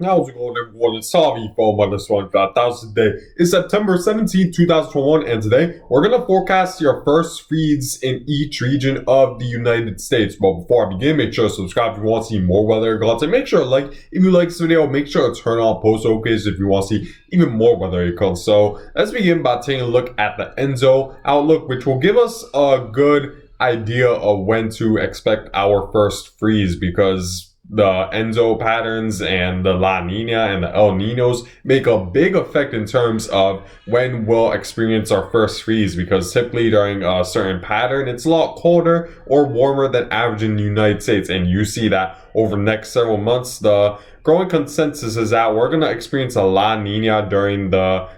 How's it going, everyone? It's Savi from _1,000 Day. It's September 17th, 2021, and today we're going to forecast your first freeze in each region of the United States. But before I begin, make sure to subscribe if you want to see more weather content. Make sure to like if you like this video. Make sure to turn on post notifications if you want to see even more weather content. So let's begin by taking a look at the Enzo outlook, which will give us a good idea of when to expect our first freeze, because the Enzo patterns and the La Nina and the El Ninos make a big effect in terms of when we'll experience our first freeze, because typically during a certain pattern, it's a lot colder or warmer than average in the United States. And you see that over the next several months, the growing consensus is that we're going to experience a La Nina during the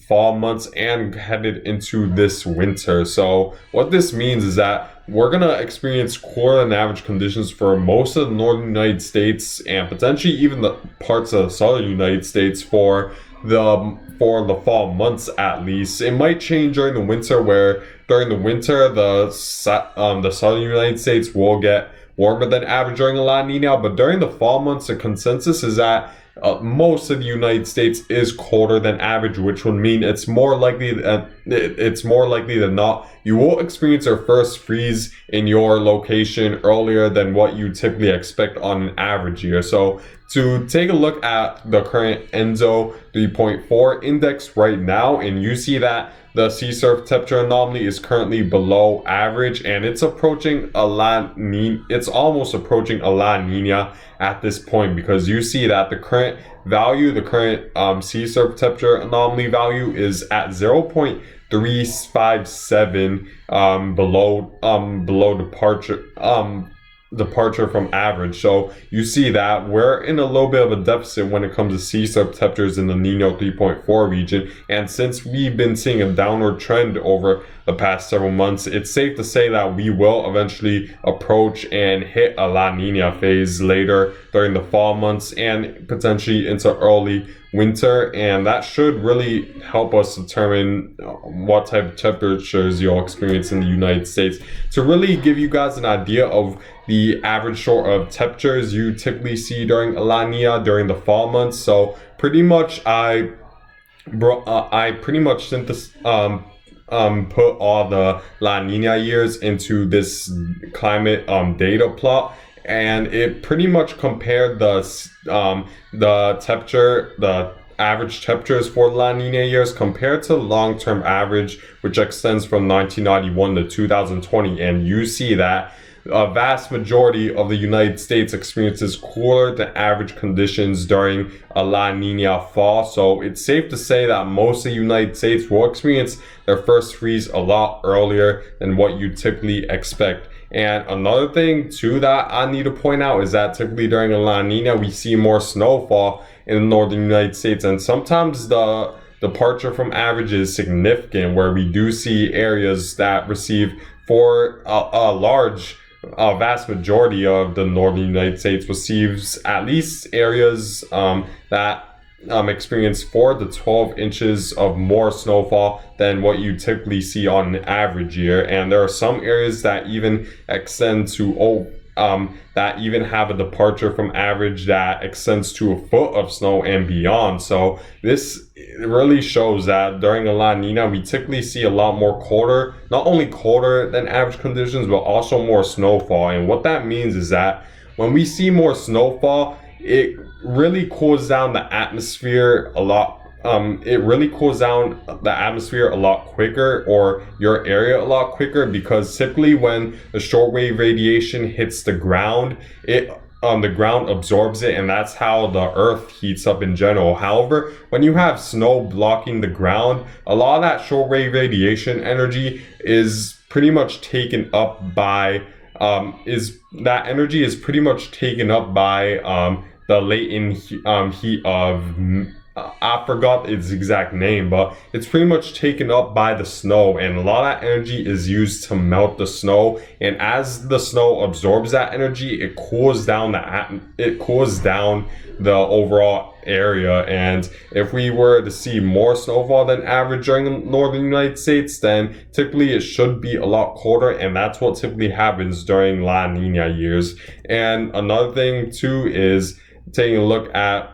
fall months and headed into this winter. So what this means is that we're going to experience cooler than average conditions for most of the northern United States and potentially even the parts of the southern United States for the fall months at least. It might change during the winter, where during the winter the southern United States will get warmer than average during a La Nina, but during the fall months the consensus is that most of the United States is colder than average, which would mean it's more likely than not you will experience your first freeze in your location earlier than what you typically expect on an average year. So to take a look at the current Enzo 3.4 index right now, and you see that the sea surface temperature anomaly is currently below average, and it's approaching a La Nina. It's almost approaching a La Nina at this point, because you see that the current value, the current sea surface temperature anomaly value is at 0.357 below departure from average. So you see that we're in a little bit of a deficit when it comes to sea surface temperatures in the Nino 3.4 region. And since we've been seeing a downward trend over the past several months, it's safe to say that we will eventually approach and hit a La Nina phase later during the fall months and potentially into early winter, and that should really help us determine what type of temperatures you'll experience in the United States. To really give you guys an idea of the average sort of temperatures you typically see during a La Nina during the fall months, so pretty much I pretty much sent this put all the La Nina years into this climate data plot, and it pretty much compared the average temperatures for La Nina years compared to long-term average, which extends from 1991 to 2020, and you see that a vast majority of the United States experiences cooler than average conditions during a La Nina fall. So it's safe to say that most of the United States will experience their first freeze a lot earlier than what you typically expect. And another thing too that I need to point out is that typically during a La Nina we see more snowfall in the northern United States, and sometimes the departure from average is significant, where we do see areas that receive for a vast majority of the northern United States receives at least areas that experience 4 to 12 inches of more snowfall than what you typically see on an average year. And there are some areas that even extend to that even have a departure from average that extends to a foot of snow and beyond. So this really shows that during a La Nina we typically see a lot more colder, not only colder than average conditions, but also more snowfall. And what that means is that when we see more snowfall, it really cools down the atmosphere a lot. It really cools down the atmosphere a lot quicker, or your area a lot quicker, because typically when the shortwave radiation hits the ground, the ground absorbs it, and that's how the earth heats up in general. However, when you have snow blocking the ground, a lot of that shortwave radiation energy is pretty much taken up by the latent heat of I forgot its exact name, but it's pretty much taken up by the snow, and a lot of that energy is used to melt the snow. And as the snow absorbs that energy, it cools down the overall area. And if we were to see more snowfall than average during the northern United States, then typically it should be a lot colder, and that's what typically happens during La Nina years. And another thing too is taking a look at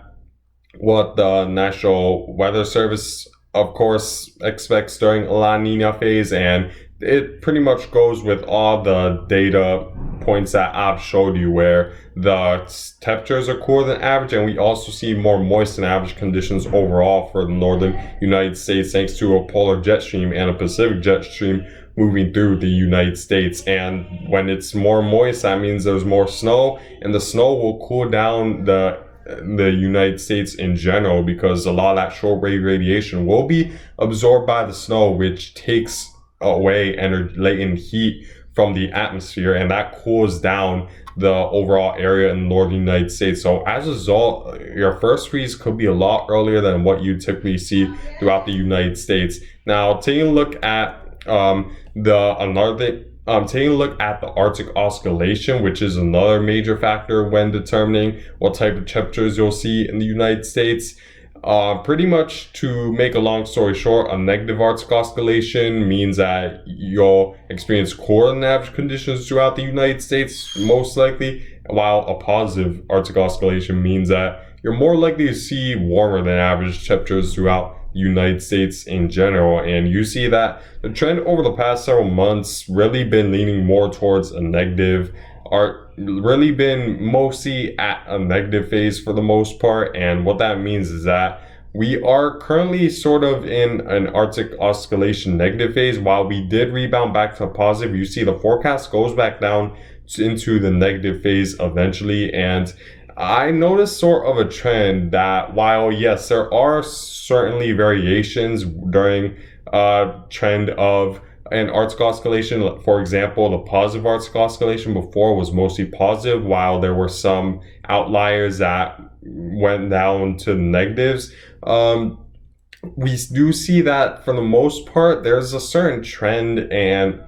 what the National Weather Service, of course, expects during La Nina phase, and it pretty much goes with all the data points that I've showed you, where the temperatures are cooler than average, and we also see more moist than average conditions overall for the northern United States, thanks to a polar jet stream and a Pacific jet stream moving through the United States. And when it's more moist, that means there's more snow, and the snow will cool down the United States in general, because a lot of that short wave radiation will be absorbed by the snow, which takes away latent heat from the atmosphere, and that cools down the overall area in the northern United States. So as a result, your first freeze could be a lot earlier than what you typically see throughout the United States. Now, taking a look at taking a look at the Arctic oscillation, which is another major factor when determining what type of temperatures you'll see in the United States. Pretty much, to make a long story short, a negative Arctic oscillation means that you'll experience cooler than average conditions throughout the United States, most likely, while a positive Arctic oscillation means that you're more likely to see warmer than average temperatures throughout United States in general. And you see that the trend over the past several months really been leaning more towards a negative, really been mostly at a negative phase for the most part. And what that means is that we are currently sort of in an Arctic oscillation negative phase. While we did rebound back to positive, you see the forecast goes back down into the negative phase eventually. And I noticed sort of a trend that, while yes, there are certainly variations during trend of an Arctic oscillation. For example, the positive Arctic oscillation before was mostly positive, while there were some outliers that went down to negatives. We do see that for the most part, there's a certain trend and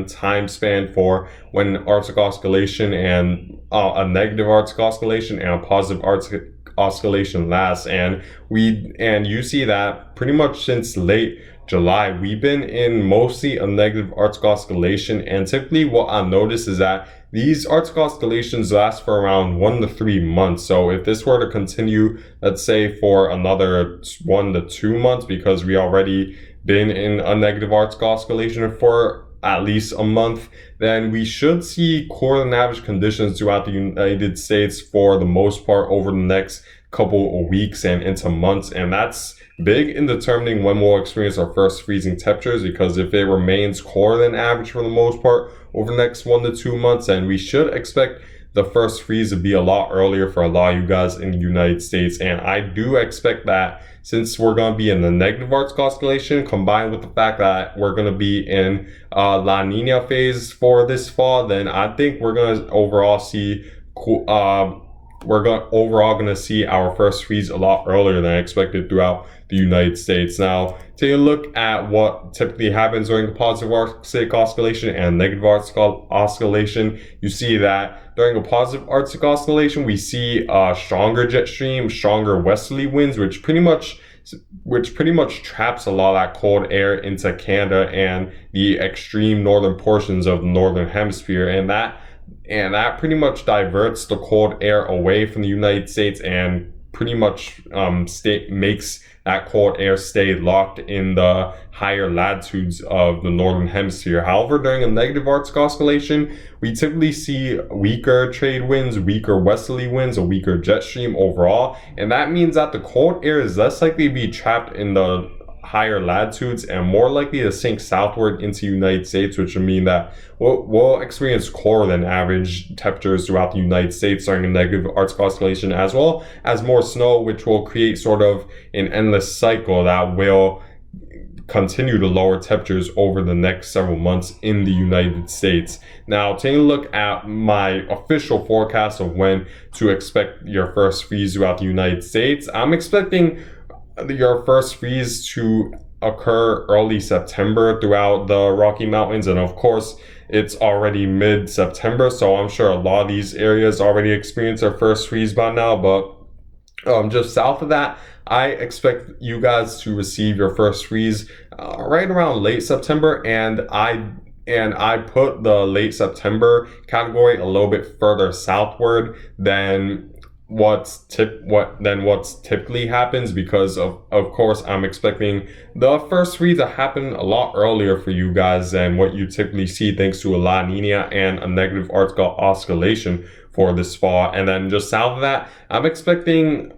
time span for when Arctic oscillation and a negative Arctic oscillation and a positive Arctic oscillation lasts. And you see that pretty much since late July, we've been in mostly a negative Arctic oscillation. And typically what I notice is that these Arctic oscillations last for around 1 to 3 months. So if this were to continue, let's say for another 1 to 2 months, because we already been in a negative Arctic oscillation for at least a month, then we should see cooler than average conditions throughout the United States for the most part over the next couple of weeks and into months. And that's big in determining when we'll experience our first freezing temperatures, because if it remains cooler than average for the most part over the next 1 to 2 months, and we should expect the first freeze to be a lot earlier for a lot of you guys in the United States. And I do expect that, since we're going to be in the negative Arctic oscillation, combined with the fact that we're going to be in La Nina phase for this fall, then I think we're going to overall see going to see our first freeze a lot earlier than expected throughout the United States. Now, take a look at what typically happens during the positive Arctic oscillation and negative Arctic oscillation. You see that during a positive Arctic oscillation, we see a stronger jet stream, stronger westerly winds, which pretty much traps a lot of that cold air into Canada and the extreme northern portions of the northern hemisphere, and that pretty much diverts the cold air away from the United States and pretty much makes that cold air stay locked in the higher latitudes of the northern hemisphere. However, during a negative Arctic oscillation, we typically see weaker trade winds, weaker westerly winds, a weaker jet stream overall, and that means that the cold air is less likely to be trapped in the higher latitudes and more likely to sink southward into the United States, which would mean that we'll experience cooler than average temperatures throughout the United States during a negative Arctic oscillation, as well as more snow, which will create sort of an endless cycle that will continue to lower temperatures over the next several months in the United States. Now, taking a look at my official forecast of when to expect your first freeze throughout the United States, I'm expecting your first freeze to occur early September throughout the Rocky Mountains. And of course, it's already mid-September, so I'm sure a lot of these areas already experienced their first freeze by now. But just south of that, I expect you guys to receive your first freeze right around late September. And I put the late September category a little bit further southward than what's typically happens, because of course I'm expecting the first freeze to happen a lot earlier for you guys than what you typically see, thanks to a La Nina and a negative arctic oscillation for this fall. And then just south of that, I'm expecting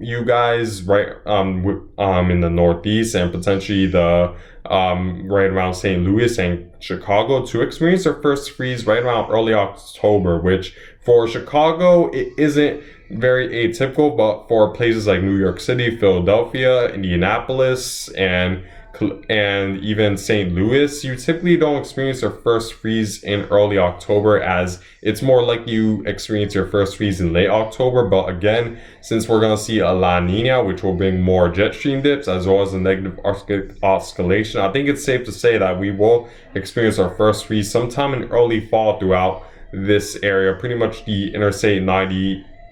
you guys right in the northeast and potentially the right around St. Louis and Chicago to experience their first freeze right around early October, which for Chicago it isn't very atypical, but for places like New York City, Philadelphia, Indianapolis, and even St. Louis, you typically don't experience your first freeze in early October, as it's more like you experience your first freeze in late October. But again, since we're going to see a La Nina, which will bring more jet stream dips as well as a negative arctic oscillation, I think it's safe to say that we will experience our first freeze sometime in early fall throughout this area, pretty much the Interstate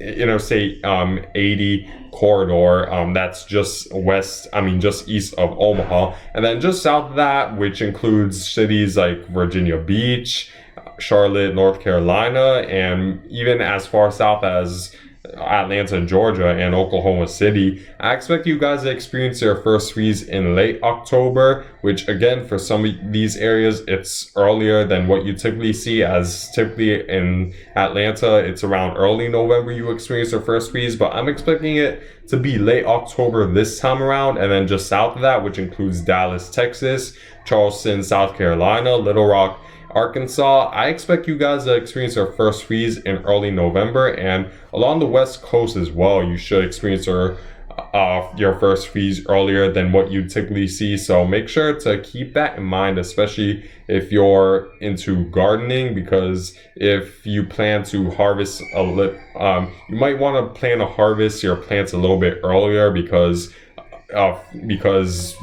80 corridor, that's just east of Omaha, and then just south of that, which includes cities like Virginia Beach, Charlotte, North Carolina, and even as far south as Atlanta, Georgia, and Oklahoma City. I expect you guys to experience your first freeze in late October, which again, for some of these areas, it's earlier than what you typically see, as typically in Atlanta, it's around early November you experience your first freeze, but I'm expecting it to be late October this time around. And then just south of that, which includes Dallas, Texas, Charleston, South Carolina, Little Rock, Arkansas, I expect you guys to experience your first freeze in early November, and along the West Coast as well, you should experience your first freeze earlier than what you typically see. So make sure to keep that in mind, especially if you're into gardening, because if you plan to harvest you might want to plan to harvest your plants a little bit earlier, because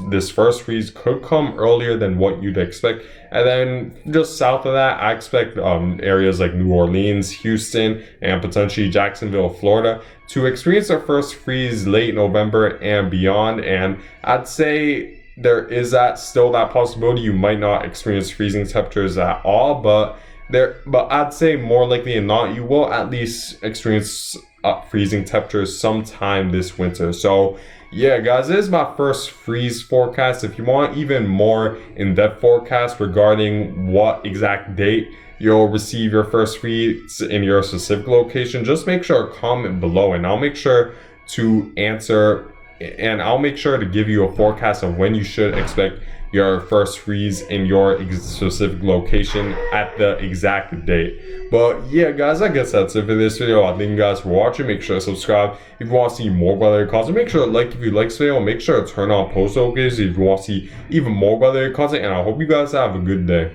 this first freeze could come earlier than what you'd expect. And then just south of that, I expect areas like New Orleans, Houston, and potentially Jacksonville, Florida to experience their first freeze late November and beyond. And I'd say there is still that possibility you might not experience freezing temperatures at all, but I'd say more likely than not, you will at least experience freezing temperatures sometime this winter. So yeah, guys, this is my first freeze forecast. If you want even more in-depth forecast regarding what exact date you'll receive your first freeze in your specific location, just make sure to comment below, and I'll make sure to answer, and I'll make sure to give you a forecast of when you should expect your first freeze in your specific location at the exact date. But yeah, guys, I guess that's it for this video. I thank you guys for watching. Make sure to subscribe if you want to see more weather content. Make sure to like if you like this video. Make sure to turn on post notifications if you want to see even more weather content. And I hope you guys have a good day.